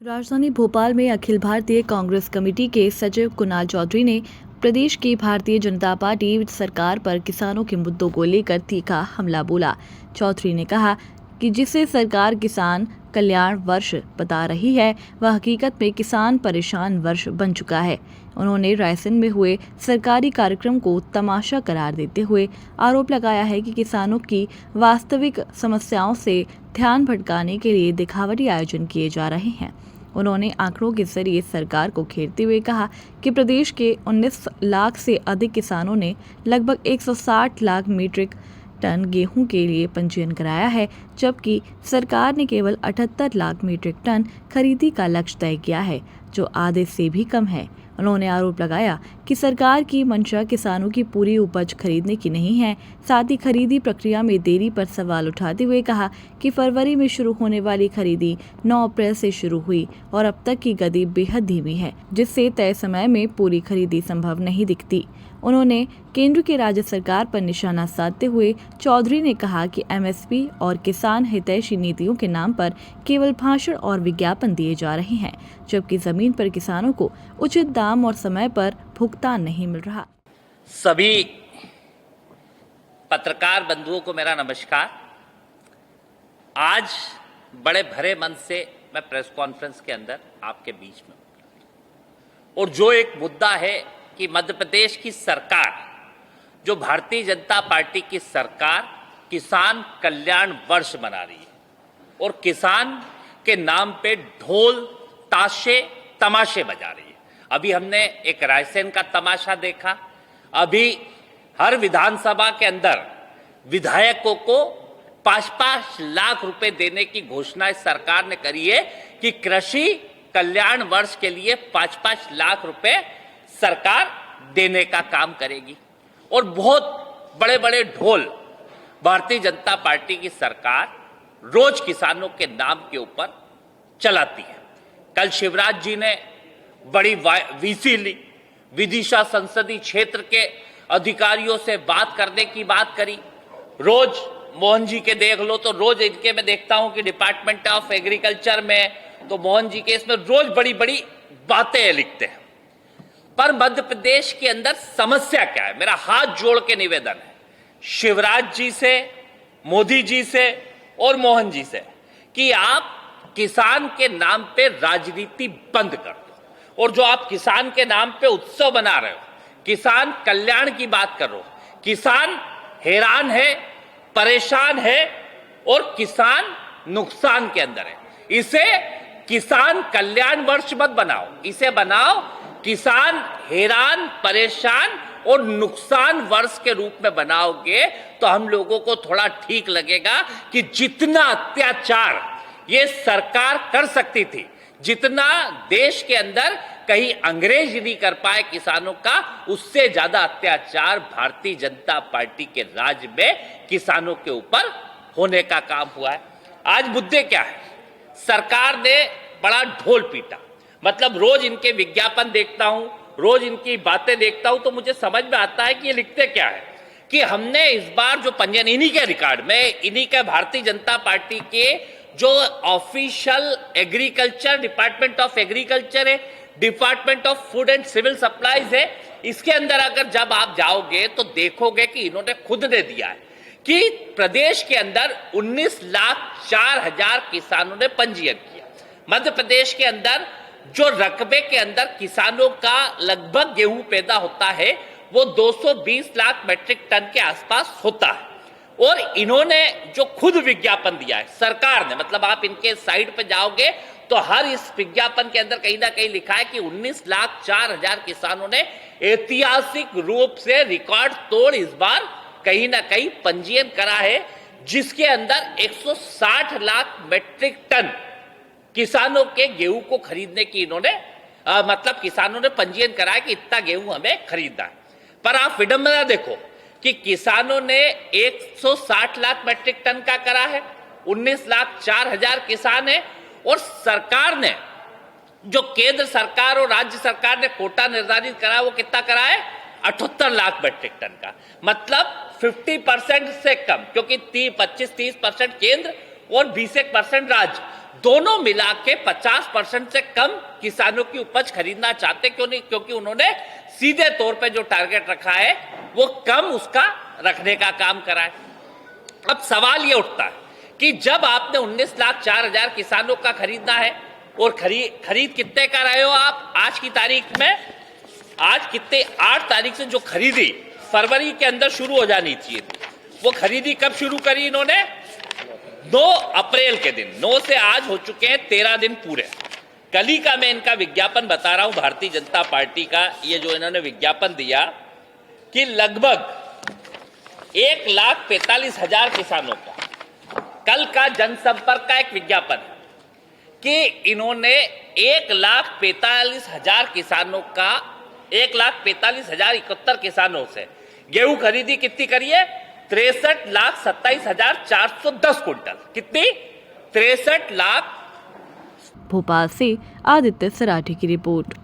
राजधानी भोपाल में अखिल भारतीय कांग्रेस कमेटी के सचिव कुणाल चौधरी ने प्रदेश की भारतीय जनता पार्टी सरकार पर किसानों के मुद्दों को लेकर तीखा हमला बोला। चौधरी ने कहा कि जिसे सरकार किसान कल्याण वर्ष बता रही है वह हकीकत में किसान परेशान वर्ष बन चुका है। उन्होंने रायसेन में हुए सरकारी कार्यक्रम को तमाशा करार देते हुए आरोप लगाया है कि किसानों की वास्तविक समस्याओं से ध्यान भटकाने के लिए दिखावटी आयोजन किए जा रहे हैं। उन्होंने आंकड़ों के जरिए सरकार को घेरते हुए कहा कि प्रदेश के 19 लाख से अधिक किसानों ने लगभग 160 लाख मीट्रिक टन गेहूं के लिए पंजीयन कराया है, जबकि सरकार ने केवल 78 लाख मीट्रिक टन खरीदी का लक्ष्य तय किया है, जो आधे से भी कम है। उन्होंने आरोप लगाया कि सरकार की मंशा किसानों की पूरी उपज खरीदने की नहीं है। साथ ही खरीदी प्रक्रिया में देरी पर सवाल उठाते हुए कहा कि फरवरी में शुरू होने वाली खरीदी 9 अप्रैल से शुरू हुई और अब तक की गति बेहद धीमी है, जिससे तय समय में पूरी खरीदी संभव नहीं दिखती। उन्होंने केंद्र की राज्य सरकार पर निशाना साधते हुए चौधरी ने कहा कि एमएसपी और किसान हितैषी नीतियों के नाम पर केवल भाषण और विज्ञापन दिए जा रहे हैं, जबकि जमीन पर किसानों को उचित दाम और समय पर भुगतान नहीं मिल रहा। सभी पत्रकार बंधुओं को मेरा नमस्कार। आज बड़े भरे मन से मैं प्रेस कॉन्फ्रेंस के अंदर आपके बीच में और जो एक मुद्दा है कि मध्य प्रदेश की सरकार, जो भारतीय जनता पार्टी की सरकार किसान कल्याण वर्ष मना रही है और किसान के नाम पे ढोल ताशे तमाशे बजा रही है। अभी हमने एक रायसेन का तमाशा देखा। अभी हर विधानसभा के अंदर विधायकों को 5-5 लाख रुपए देने की घोषणा इस सरकार ने करी है कि कृषि कल्याण वर्ष के लिए 5-5 लाख रुपए सरकार देने का काम करेगी और बहुत बड़े बड़े ढोल भारतीय जनता पार्टी की सरकार रोज किसानों के नाम के ऊपर चलाती है। कल शिवराज जी ने बड़ी वीसी ली, विदिशा संसदीय क्षेत्र के अधिकारियों से बात करने की बात करी। रोज मोहन जी के देख लो तो रोज इनके मैं देखता हूं कि डिपार्टमेंट ऑफ एग्रीकल्चर में तो मोहन जी के इसमें रोज बड़ी बड़ी बातें लिखते हैं। पर मध्य प्रदेश के अंदर समस्या क्या है? मेरा हाथ जोड़ के निवेदन है शिवराज जी से, मोदी जी से और मोहन जी से कि आप किसान के नाम पे राजनीति बंद कर दो और जो आप किसान के नाम पे उत्सव बना रहे हो, किसान कल्याण की बात कर रहे हो, किसान हैरान है, परेशान है और किसान नुकसान के अंदर है। इसे किसान कल्याण वर्ष मत बनाओ, इसे बनाओ किसान हैरान, परेशान और नुकसान वर्ष के रूप में बनाओगे तो हम लोगों को थोड़ा ठीक लगेगा कि जितना अत्याचार ये सरकार कर सकती थी, जितना देश के अंदर कहीं अंग्रेज नहीं कर पाए किसानों का, उससे ज्यादा अत्याचार भारतीय जनता पार्टी के राज में किसानों के ऊपर होने का काम हुआ है। आज मुद्दे क्या है? सरकार ने बड़ा ढोल पीटा। मतलब रोज इनके विज्ञापन देखता हूं, रोज इनकी बातें देखता हूं तो मुझे समझ में आता है कि ये लिखते क्या है कि हमने इस बार जो पंजीयन इन्हीं के रिकॉर्ड में, इन्हीं के भारतीय जनता पार्टी के जो official agriculture, department of agriculture है, department of food and civil supplies है, इसके अंदर अगर जब आप जाओगे तो देखोगे कि इन्होंने खुद ने दिया है कि प्रदेश के अंदर 19,04,000 किसानों ने पंजीयन किया। मध्य प्रदेश के अंदर जो रकबे के अंदर किसानों का लगभग गेहूं पैदा होता है वो 220 लाख मैट्रिक टन के आसपास होता है और इन्होंने जो खुद विज्ञापन दिया है सरकार ने, मतलब आप इनके साइट पे जाओगे तो हर इस विज्ञापन के अंदर कहीं ना कहीं लिखा है कि 19,04,000 किसानों ने ऐतिहासिक रूप से रिकॉर्ड तोड़ इस बार कहीं ना कहीं पंजीयन करा है, जिसके अंदर 160 लाख मैट्रिक टन किसानों के गेहूं को खरीदने की इन्होंने मतलब किसानों ने पंजीयन कराया कि इतना गेहूं हमें खरीदना है। पर आप विडंबना देखो कि किसानों ने 160 लाख मैट्रिक टन का करा है, 19,04,000 किसान है और सरकार ने, जो केंद्र सरकार और राज्य सरकार ने कोटा निर्धारित करा वो कितना करा है? 78 लाख मैट्रिक टन का। मतलब 50% से कम, क्योंकि 25-30% केंद्र और 20% राज्य, दोनों मिला के 50% से कम किसानों की उपज खरीदना चाहते, क्यों नहीं? क्योंकि उन्होंने सीधे तौर पे जो टारगेट रखा है वो कम उसका रखने का काम करा है। अब सवाल ये उठता है कि जब आपने 19,04,000 किसानों का खरीदना है और खरीद कितने का रहे हो आप आज की तारीख में? आज कितने 8 तारीख से जो खरीदी फरवरी के अंदर शुरू हो जानी चाहिए थी, वो खरीदी कब शुरू करी इन्होंने? 9 अप्रैल के दिन। 9 से आज हो चुके हैं 13 दिन पूरे। कल ही का मैं इनका विज्ञापन बता रहा हूं, भारतीय जनता पार्टी का ये जो इन्होंने विज्ञापन दिया कि लगभग 1,45,000 किसानों का, कल का जनसंपर्क का एक विज्ञापन कि इन्होंने 1,45,000 किसानों का 1,45,071 किसानों से गेहूं खरीदी कितनी करी है? 63,27,410 क्विंटल। कितनी? 63 लाख। भोपाल से आदित्य सराठी की रिपोर्ट।